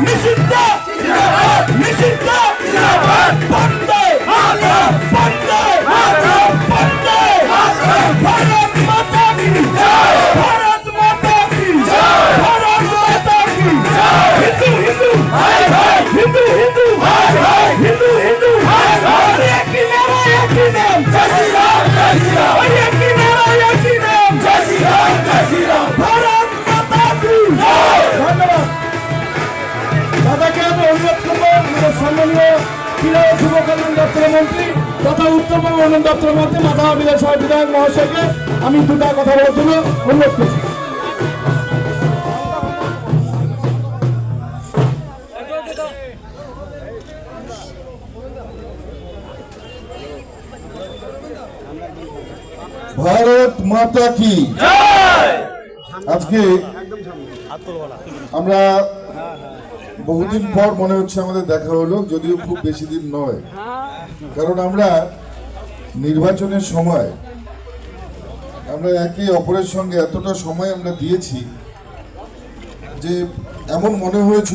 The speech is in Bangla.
নিষিদ্ধ নিষিদ্ধ বন্দে বন্দে বন্দে ভারত মাতা কি ভারত মাতা কি ভারত মাতা কি হিন্দু হিন্দু হিন্দু হিন্দু হিন্দু হিন্দু একই নাম জয় শ্রী রাম একই নাম জয় শ্রী রাম ভারত মাতা কি। ধন্যবাদ দাদাকে আমি অনুরোধ করবো আমাদের সম্মানীয় ক্রীড়া ও যুব কল্যাণ দপ্তরের মন্ত্রী তথা উত্তরবঙ্গ উন্নয়ন দপ্তরের মন্ত্রী মাথাভাঙা বিধানসভার বিধায়ক মহাশয়কে আমি দুটা কথা বলার জন্য অনুরোধ করছি। ভারত মাতা কি। আজকে আমরা বহুদিন পর মনে হচ্ছে আমাদের দেখা হলো, যদিও খুব বেশি দিন নয়, কারণ আমরা নির্বাচনের সময় আমরা একে অপরের সঙ্গে এতটা সময় আমরা দিয়েছি যে এমন মনে হয়েছিল